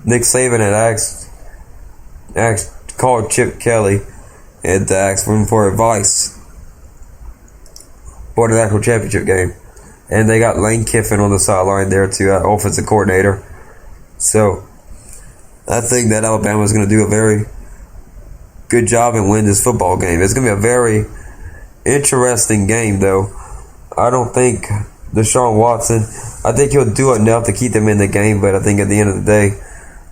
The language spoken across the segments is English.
Nick Saban had called Chip Kelly and asked him for advice for the national championship game. And they got Lane Kiffin on the sideline there to offensive coordinator. So I think that Alabama is going to do a very good job and win this football game. It's going to be a very interesting game, though. I don't think Deshaun Watson, I think he'll do enough to keep them in the game, but I think at the end of the day,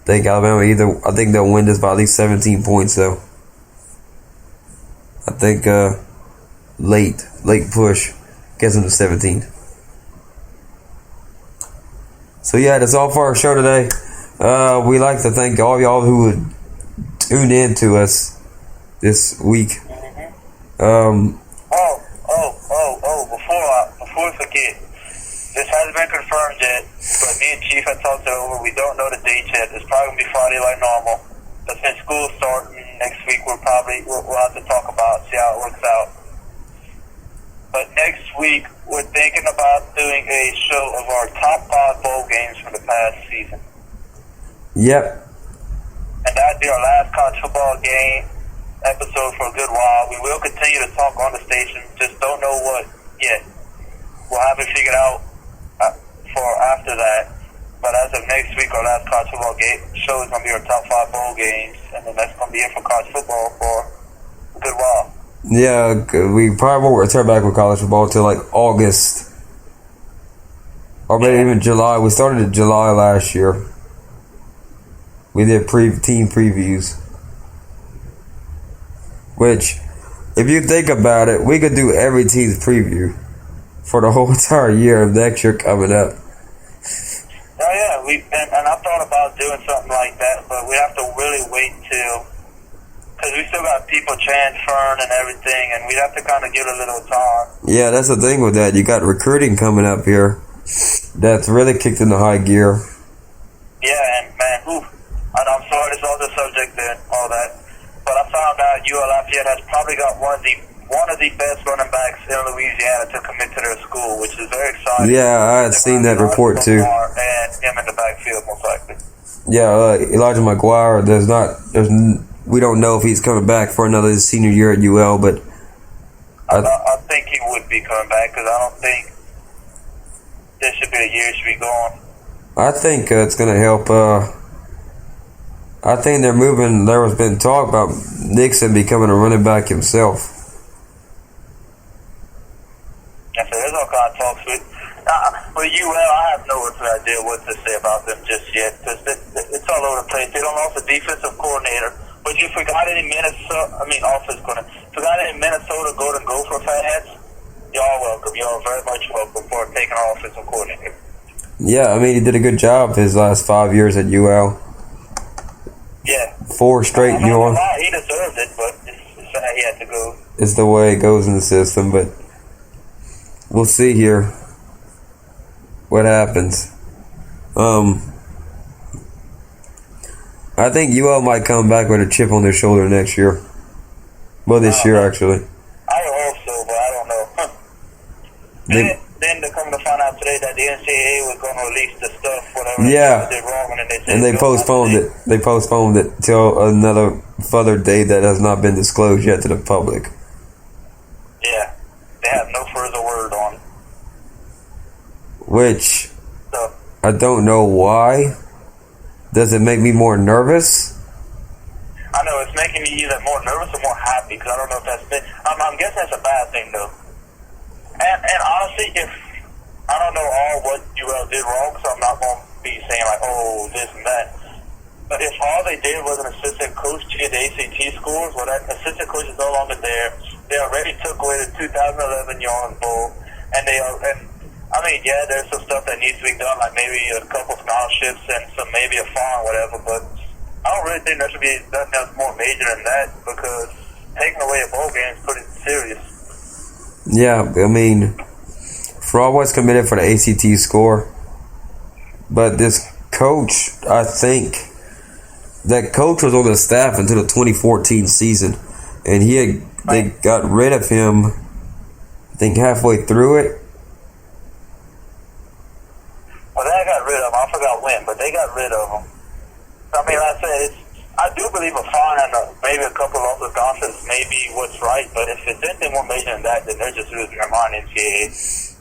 I think they'll win this by at least 17 points, though. I think late push gets them to 17. So yeah, that's all for our show today. We like to thank all y'all who would tune in to us this week. Before we forget, this hasn't been confirmed yet, but me and Chief had talked it over. We don't know the date yet. It's probably going to be Friday like normal. But since school's starting next week, we'll have to talk about, see how it works out. But next week, we're thinking about doing a show of our top 5 bowl games from the past season. Yep. And that'd be our last college football game episode for a good while. We will continue to talk on the station, just don't know what yet. We'll have it figured out for after that. But as of next week, our last college football game show is going to be our top 5 bowl games, and then that's going to be it for college football for a good while. Yeah, we probably won't return back with college football until like August. Or maybe even July. We started in July last year. We did team previews. Which, if you think about it, we could do every team's preview for the whole entire year of next year coming up. Oh yeah, and I thought about doing something like that, but we have to really wait till, because we still got people transferring and everything, and we'd have to kind of give it a little time. Yeah, that's the thing with that. You got recruiting coming up here that's really kicked into high gear. Yeah, and man, and I'm sorry it's all the subject and all that, but I found out UL Lafayette has probably got one of the best running backs in Louisiana to commit to their school, which is very exciting. Yeah, I had seen that report too. And him in the backfield, most likely. Yeah, Elijah McGuire. We don't know if he's coming back for another senior year at UL, but I think he would be coming back, because I don't think this should be a year he should be gone. I think it's going to help. I think they're moving. There has been talk about Nixon becoming a running back himself. Yeah, so there's all kind of talks with UL. I have no idea what to say about them just yet, because it's all over the place. They don't lost a defensive coordinator. But you forgot any offense coordinator. Forgot any Minnesota Golden Gopher fans? Y'all welcome. Y'all very much welcome for taking our offensive coordinator. Yeah, I mean, he did a good job his last 5 years at UL. Yeah. 4 straight UL. He deserved it, but it's how he had to go. It's the way it goes in the system, but we'll see here what happens. I think UL might come back with a chip on their shoulder next year. Well, this year, actually. I hope so, but I don't know. Then they're coming to find out today that the NCAA was going to release the stuff, whatever they did wrong, and they postponed it. They postponed it till another further date that has not been disclosed yet to the public. Yeah, they have no further word on it. Which, I don't know why. Does it make me more nervous? I know, it's making me either more nervous or more happy, because I don't know if I'm guessing that's a bad thing, though. And honestly, if I don't know all what UL did wrong, so I'm not going to be saying like, oh, this and that. But if all they did was an assistant coach to get the ACT scores, well, that assistant coach is no longer there. They already took away the 2011 Yarn Bowl, there's some stuff that needs to be done, like maybe a couple scholarships and maybe a fine, whatever. But I don't really think there should be nothing else more major than that, because taking away a bowl game is pretty serious. Yeah, I mean, fraud was committed for the ACT score, but this coach, I think, that coach was on the staff until the 2014 season, and they got rid of him, I think, halfway through it. Well, they got rid of him. I forgot when, but they got rid of him. I said, I do believe a fine and maybe a couple of other cautions may be what's right, but if it's anything more major than that, then they're just losing their mind in NCAA.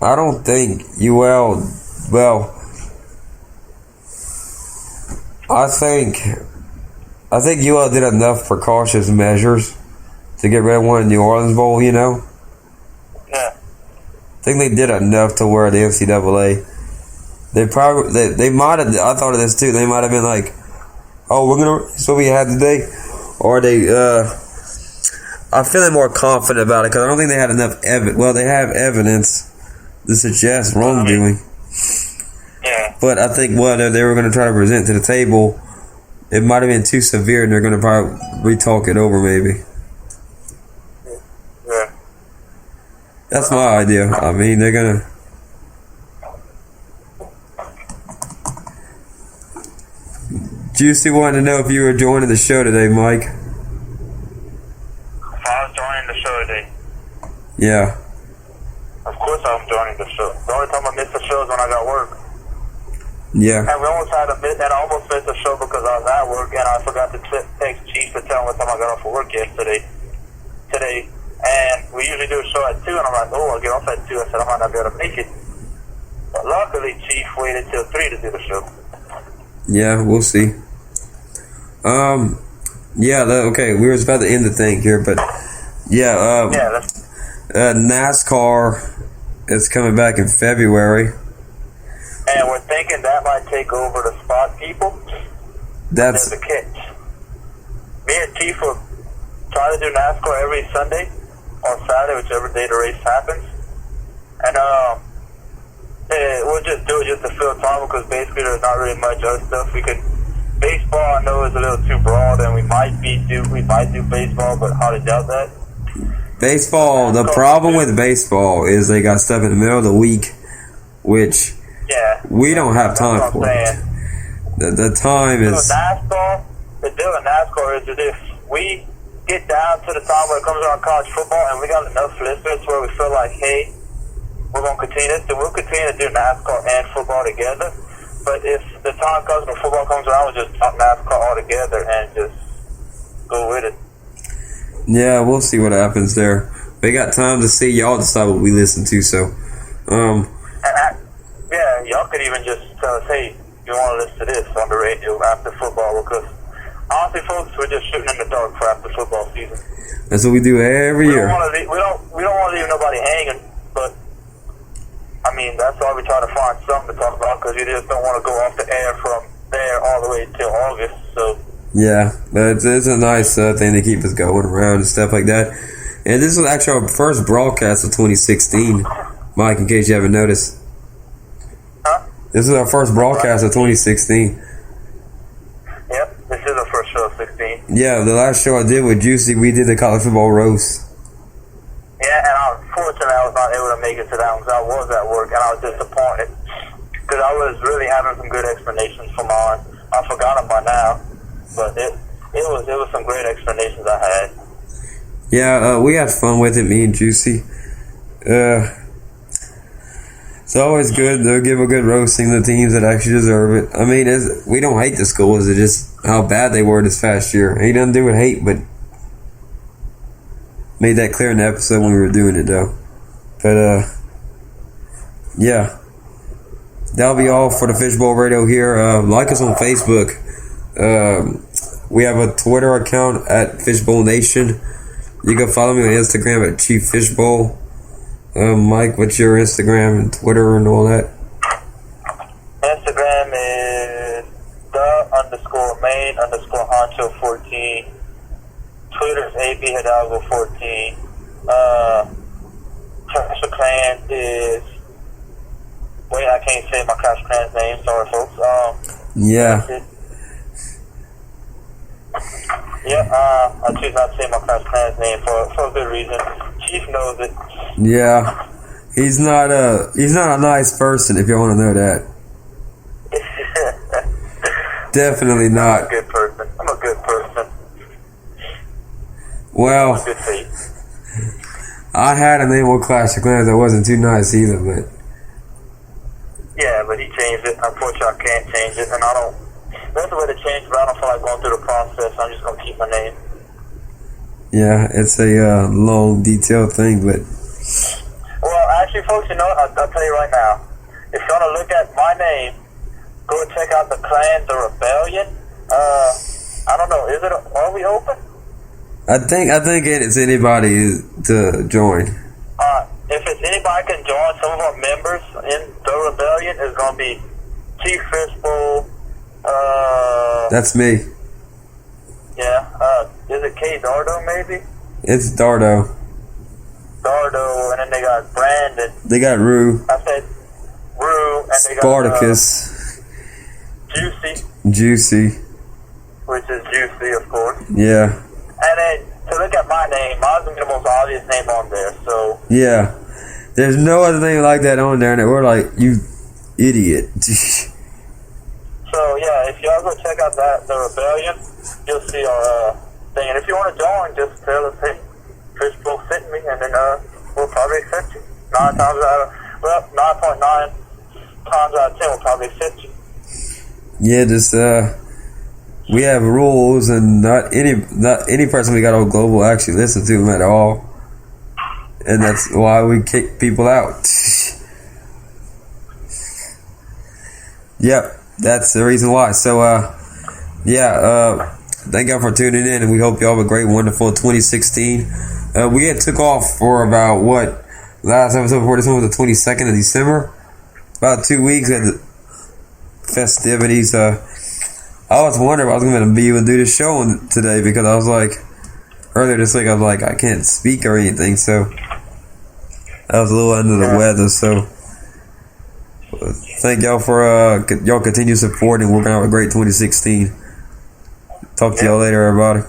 I don't think UL, well, I think UL did enough precautious measures to get rid of one in New Orleans Bowl, you know? Yeah. I think they did enough to where the NCAA, they might have, I thought of this too, they might have been like, oh, we're going to release what we had today. Or I'm feeling more confident about it because I don't think they had enough evidence. Well, they have evidence to suggest wrongdoing. Yeah. But I think what they were going to try to present to the table, it might have been too severe and they're going to probably re-talk it over maybe. Yeah. That's my idea. I mean, they're going to... Juicy wanted to know if you were joining the show today, Mike. If I was joining the show today? Yeah. Of course I'm joining the show. The only time I miss the show is when I got work. Yeah. And we almost had a miss, and I almost missed the show because I was at work, and I forgot to text Chief to tell him what time I got off of work today. And we usually do a show at 2, and I'm like, oh, I'll get off at 2. I said, I might not be able to make it. But luckily, Chief waited till 3 to do the show. Yeah, we'll see. Okay, we were about to end the thing here, but NASCAR is coming back in February. And we're thinking that might take over the spot people. That's the catch. Me and Chief will try to do NASCAR every Sunday or Saturday, whichever day the race happens. And we'll just do it just to fill time because basically there's not really much other stuff we could. Baseball, I know, is a little too broad, and we might do baseball, but hard to doubt that. Baseball. The problem with baseball is they got stuff in the middle of the week, which we don't have time for. The time is. NASCAR. The deal with NASCAR is that if we get down to the time where it comes around college football, and we got enough listeners where we feel like, hey, we're going to continue this, then we'll continue to do NASCAR and football together. But if the time comes when football comes around, we'll just drop NASCAR all together and just go with it. Yeah, we'll see what happens there. We got time to see. Y'all decide what we listen to, so. Y'all could even just tell us, hey, you want to listen to this on the radio after football, because honestly, folks, we're just shooting in the dark for after football season. That's what we do every year. We don't want to leave nobody hanging, but I mean, that's why we try to find something to talk about, because you just don't want to go off the air from there all the way till August. So yeah, but it's a nice thing to keep us going around and stuff like that. And this was actually our first broadcast of 2016, Mike, in case you haven't noticed. Huh? This is our first broadcast of 2016. Yep, this is the first show of 16. Yeah, the last show I did with Juicy, we did the college football roast. Yeah, and unfortunately, I was not able to make it to that one because I was at work, and I was disappointed because I was really having some good explanations for mine. I forgot them by now, but it was some great explanations I had. Yeah, we had fun with it, me and Juicy. It's always good to give a good roasting to the teams that actually deserve it. I mean, we don't hate the schools, it's just how bad they were this past year. Ain't nothing to do with hate, but made that clear in the episode when we were doing it, though. But, yeah. That'll be all for the Fishbowl Radio here. Like us on Facebook. We have a Twitter account at Fishbowl Nation. You can follow me on Instagram at Chief Fishbowl. Mike, what's your Instagram and Twitter and all that? Instagram is the_main_honcho14. Twitter is AB Hidalgo 14. Clash of Clans is. Wait, I can't say my Clash of Clans name. Sorry, folks. Yeah. I choose not to say my Clash of Clans name for a good reason. Chief knows it. Yeah. He's not a nice person, if you want to know that. Definitely not. I'm a good person. Well, good faith. I had a name with Clash of Clans that wasn't too nice either, but yeah, but he changed it. Unfortunately, I can't change it, and I don't There's a way to change, but I don't feel like going through the process. I'm just gonna keep my name. Yeah, it's a long, detailed thing, but. Well, actually, folks, you know what? I'll tell you right now. If you want to look at my name, go check out the clan, the Rebellion. I don't know. Are we open? I think it's anybody to join. If it's anybody can join, some of our members in the Rebellion is going to be Chief Fishbowl. That's me. Yeah. Is it K Dardo maybe? It's Dardo. And then they got Brandon. They got Rue. I said Rue, and they Spartacus. Juicy. Juicy. Which is Juicy, of course. Yeah. And then to look at my name, mine's the most obvious name on there. So yeah, there's no other thing like that on there, and we're like, you idiot. So yeah, if y'all go check out the Rebellion, you'll see our thing. And if you want to join, just tell us, hey, Fishbowl sent me, and then we'll probably accept you. 9.9 times out of 10, we'll probably accept you. Yeah, just we have rules, and not any person we got on Global actually listen to them at all, and that's why we kick people out. Yep, that's the reason why. So thank y'all for tuning in, and we hope y'all have a great, wonderful 2016. We had took off for about last episode before this one was the 22nd of December, about 2 weeks at the festivities. I was wondering if I was going to be able to do this show today, because I was like, earlier this week I was like, I can't speak or anything, so I was a little under the weather. So thank y'all for y'all continued support, and we're going to have a great 2016. Talk to y'all later, everybody.